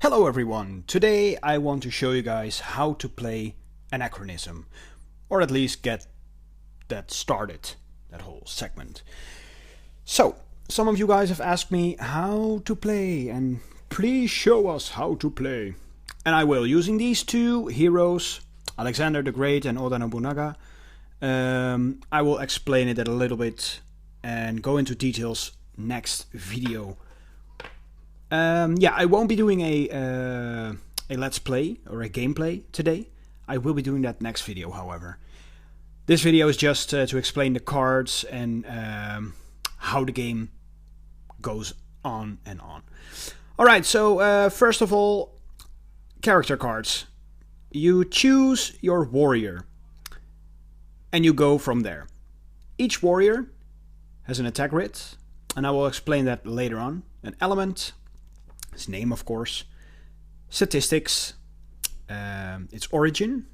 Hello everyone! Today I want to show you guys how to play Anachronism, or at least get that started, that whole segment. So, some of you guys have asked me how to play, and please show us how to play. And I will, using these two heroes, Alexander the Great and Oda Nobunaga. I will explain it a little bit and go into details next video. I won't be doing a let's play or a gameplay today. I will be doing that next video, however. This video is just to explain the cards and how the game goes on and on. Alright, so first of all, character cards. You choose your warrior and you go from there. Each warrior has an attack grid, and I will explain that later on. An element, its name of course, statistics, its origin,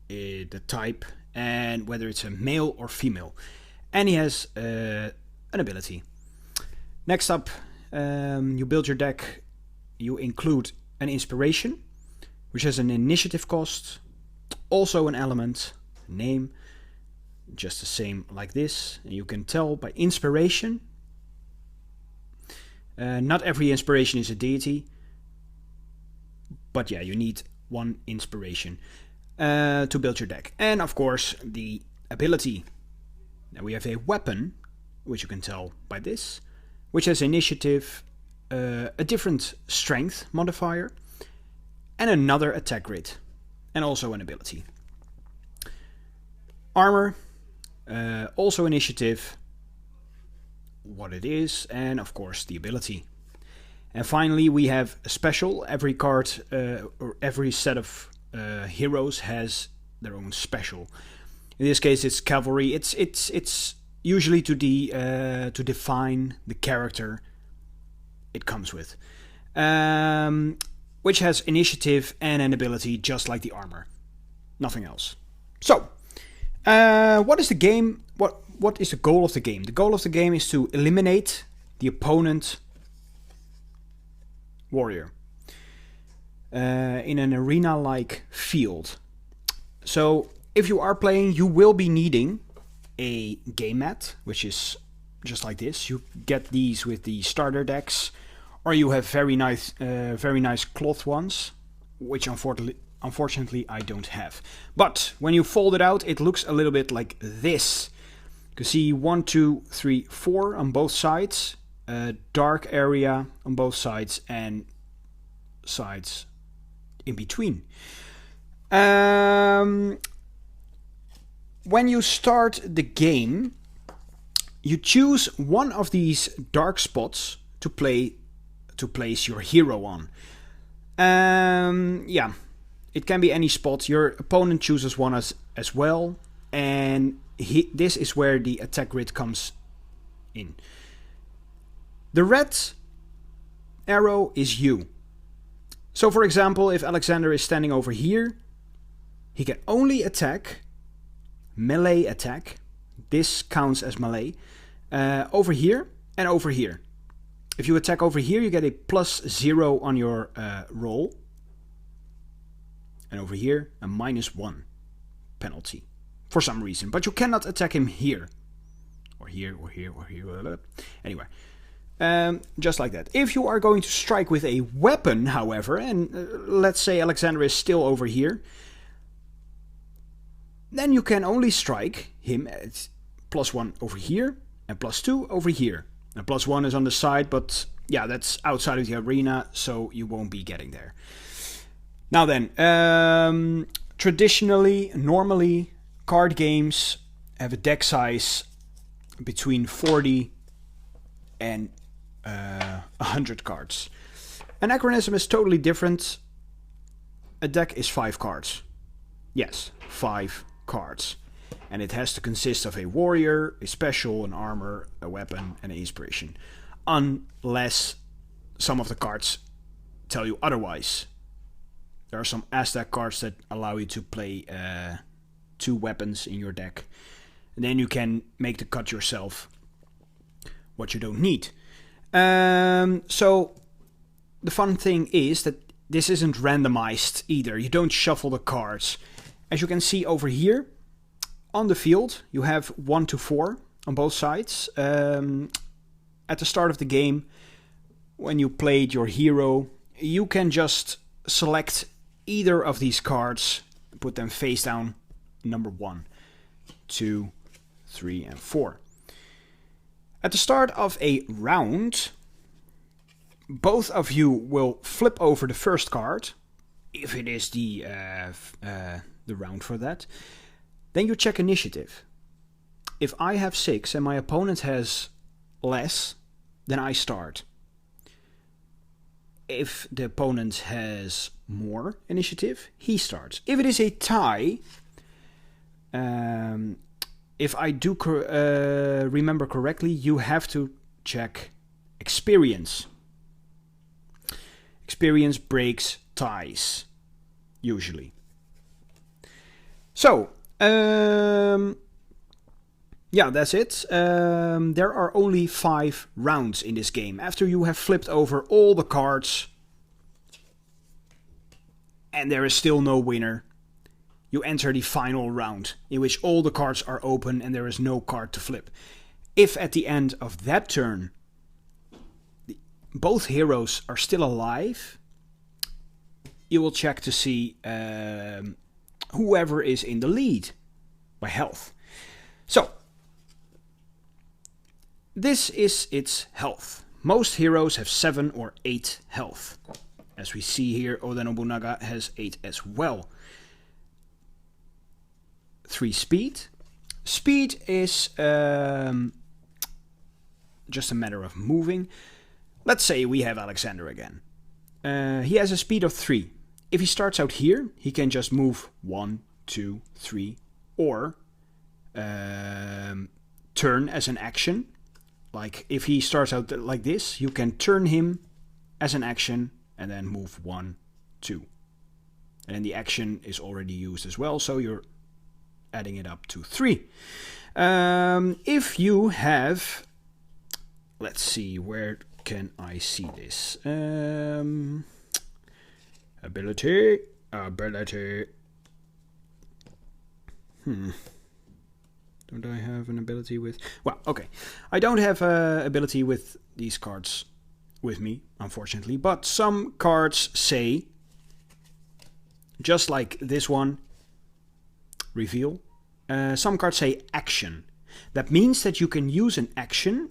the type, and whether it's a male or female. And he has an ability. Next up, you build your deck. You include an inspiration, which has an initiative cost, also an element, name, just the same like this. And you can tell by inspiration. Not every inspiration is a deity, but yeah, you need one inspiration to build your deck. And of course, the ability. Now we have a weapon, which you can tell by this, which has initiative, a different strength modifier, and another attack grid, and also an ability. Armor, also initiative, what it is, and of course the ability. And finally we have a special. Every card or every set of heroes has their own special. In this case it's cavalry. It's usually to define the character it comes with, which has initiative and an ability just like the armor, nothing else. So what is the game? What is the goal of the game? The goal of the game is to eliminate the opponent warrior in an arena-like field. So if you are playing, you will be needing a game mat, which is just like this. You get these with the starter decks, or you have very nice cloth ones, which unfortunately I don't have. But when you fold it out, it looks a little bit like this. You can see 1, 2, 3, 4 on both sides, a dark area on both sides, and sides in between. When you start the game, you choose one of these dark spots to place your hero on. It can be any spot. Your opponent chooses one as well, and this is where the attack grid comes in. The red arrow is you. So for example, if Alexander is standing over here, he can only attack, melee attack, this counts as melee, over here and over here. If you attack over here, you get a +0 on your roll. And over here, a -1 penalty. For some reason. But you cannot attack him here. Or here, or here, or here. Anyway. Just like that. If you are going to strike with a weapon, however, and let's say Alexander is still over here, then you can only strike him at +1 over here and +2 over here. And +1 is on the side, but yeah, that's outside of the arena, so you won't be getting there. Now then, normally, card games have a deck size between 40 and 100 cards. Anachronism is totally different. A deck is 5 cards. Yes, 5 cards. And it has to consist of a warrior, a special, an armor, a weapon, and an inspiration. Unless some of the cards tell you otherwise. There are some Aztec cards that allow you to play 2 weapons in your deck. And then you can make the cut yourself what you don't need. So the fun thing is that this isn't randomized either. You don't shuffle the cards. As you can see over here, on the field, you have 1 to 4 on both sides. At the start of the game, when you played your hero, you can just select either of these cards, put them face down, number 1, 2, 3, and 4. At the start of a round, both of you will flip over the first card, if it is the round for that. Then you check initiative. If I have 6 and my opponent has less, then I start. If the opponent has more initiative, he starts. If it is a tie, if I do remember correctly, you have to check experience. Experience breaks ties, usually. So, yeah, that's it. There are only 5 rounds in this game. After you have flipped over all the cards and there is still no winner, you enter the final round, in which all the cards are open and there is no card to flip. If at the end of that turn both heroes are still alive, you will check to see whoever is in the lead by health. So, this is its health. Most heroes have 7 or 8 health. As we see here, Oda Nobunaga has 8 as well. 3 speed. Speed is just a matter of moving. Let's say we have Alexander again. He has a speed of 3. If he starts out here, he can just move 1, 2, 3, or turn as an action. Like if he starts out like this, you can turn him as an action and then move 1, 2. And then the action is already used as well, so you're adding it up to 3. If you have, let's see, where can I see this? Ability. Don't I have an ability with... Well, okay. I don't have an ability with these cards with me, unfortunately. But some cards say, just like this one, reveal. Some cards say action. That means that you can use an action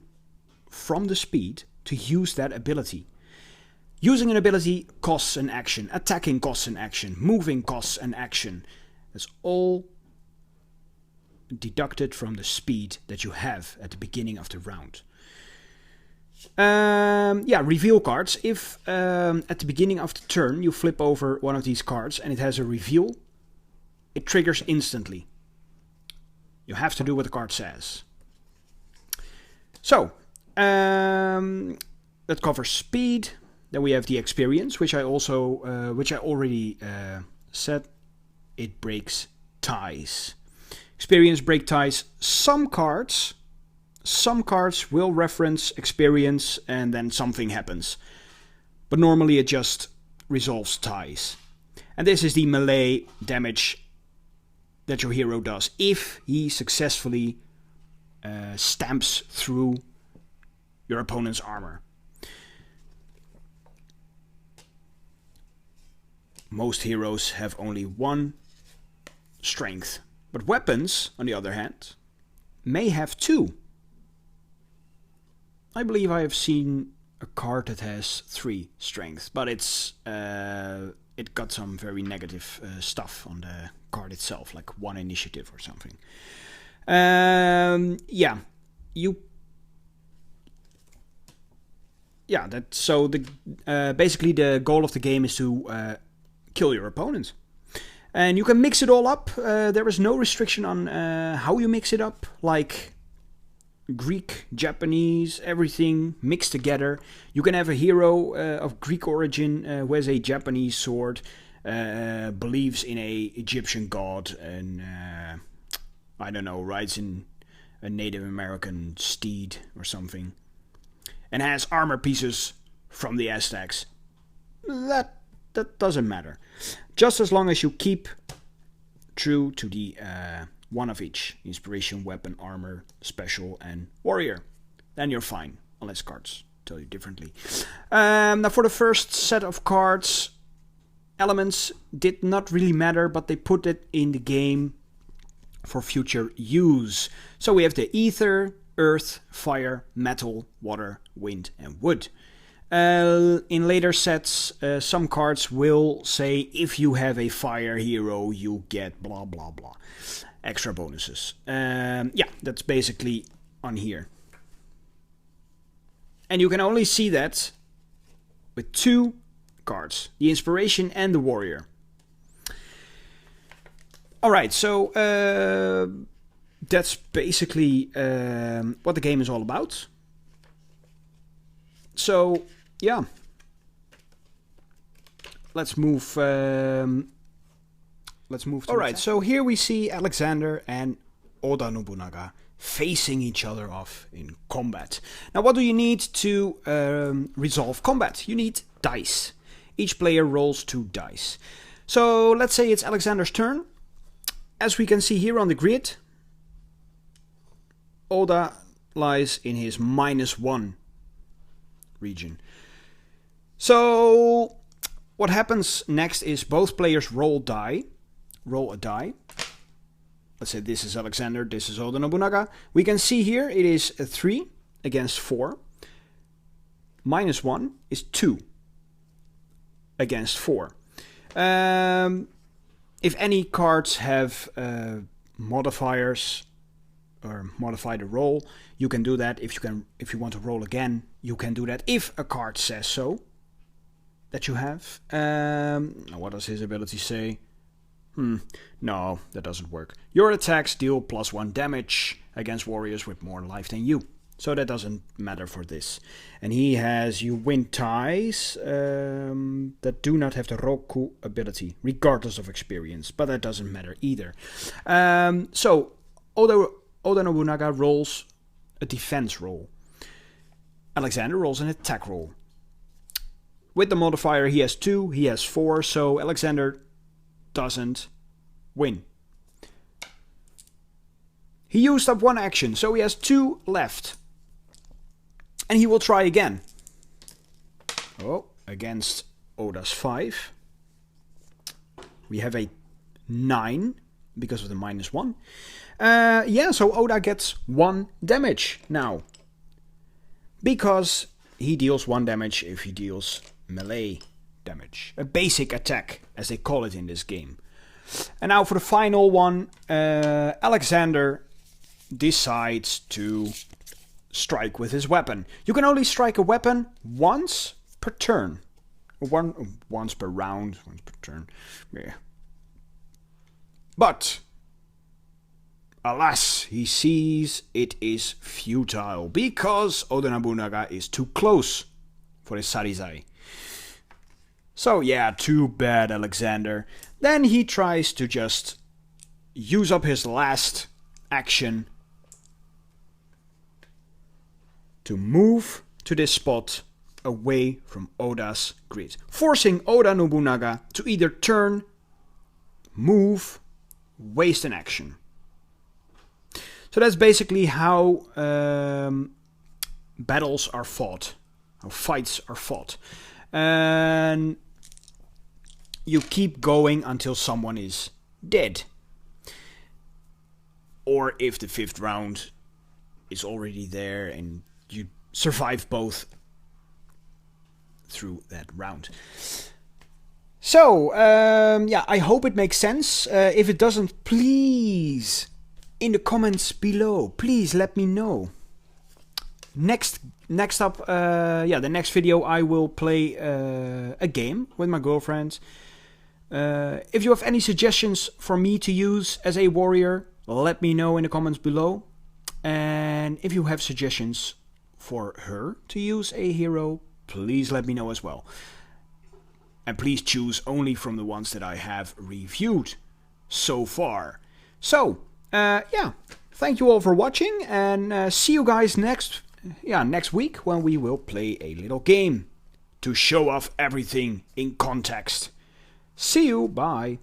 from the speed to use that ability. Using an ability costs an action. Attacking costs an action. Moving costs an action. That's all deducted from the speed that you have at the beginning of the round. Yeah, reveal cards. If at the beginning of the turn you flip over one of these cards and it has a reveal, it triggers instantly. You have to do what the card says. So, that covers speed. Then we have the experience, which I already said. It breaks ties. Experience break ties. Some cards will reference experience and then something happens. But normally it just resolves ties. And this is the melee damage that your hero does if he successfully stamps through your opponent's armor. Most heroes have only 1 strength. But weapons, on the other hand, may have 2. I believe I have seen a card that has 3 strength, but it got some very negative stuff on the card itself, like 1 initiative or something. Basically the goal of the game is to kill your opponent. And you can mix it all up. There is no restriction on how you mix it up. Like Greek, Japanese, everything mixed together. You can have a hero of Greek origin who has a Japanese sword, believes in a Egyptian god, and I don't know, rides in a Native American steed or something, and has armor pieces from the Aztecs. that doesn't matter. Just as long as you keep true to the one of each: inspiration, weapon, armor, special, and warrior. Then you're fine, unless cards tell you differently. Now for the first set of cards, elements did not really matter, but they put it in the game for future use. So we have the ether, earth, fire, metal, water, wind, and wood. In later sets, some cards will say if you have a fire hero, you get blah blah blah. Extra bonuses. Yeah, that's basically on here. And you can only see that with 2 cards, the inspiration and the warrior. Alright, so that's basically what the game is all about. So, yeah. Let's move to Alright, so here we see Alexander and Oda Nobunaga facing each other off in combat. Now, what do you need to resolve combat? You need dice. Each player rolls 2 dice. So, let's say it's Alexander's turn. As we can see here on the grid, Oda lies in his -1 region. So, what happens next is both players roll a die. Let's say this is Alexander, this is Oda Nobunaga. We can see here it is a 3 against 4. -1 is 2 against 4. If any cards have modifiers or modify the roll, you can do that. If you want to roll again, you can do that if a card says so. That you have. What does his ability say? No, that doesn't work. Your attacks deal +1 damage against warriors with more life than you. So that doesn't matter for this. And he has, you win ties that do not have the Roku ability, regardless of experience. But that doesn't matter either. So Oda Nobunaga rolls a defense roll. Alexander rolls an attack roll. With the modifier, he has 2, he has 4, so Alexander doesn't win. He used up 1 action, so he has 2 left. And he will try again. Oh, against Oda's 5. We have a 9, because of the -1. Yeah, so Oda gets 1 damage now. Because he deals 1 damage if he deals melee damage. A basic attack, as they call it in this game. And now for the final one, Alexander decides to strike with his weapon. You can only strike a weapon once per turn. Once per round, once per turn. Yeah. But, alas, he sees it is futile because Oda Nobunaga is too close for his Sarizai. So yeah, too bad, Alexander. Then he tries to just use up his last action to move to this spot away from Oda's grid, forcing Oda Nobunaga to either turn, move, waste an action. So that's basically how battles are fought, how fights are fought. And you keep going until someone is dead. Or if the 5th round is already there and you survive both through that round. So, yeah, I hope it makes sense. If it doesn't, please, in the comments below, please let me know. Next up, the next video I will play a game with my girlfriend. If you have any suggestions for me to use as a warrior, let me know in the comments below. And if you have suggestions for her to use a hero, please let me know as well. And please choose only from the ones that I have reviewed so far. So, yeah, thank you all for watching, and see you guys next week when we will play a little game. to show off everything in context. See you, bye.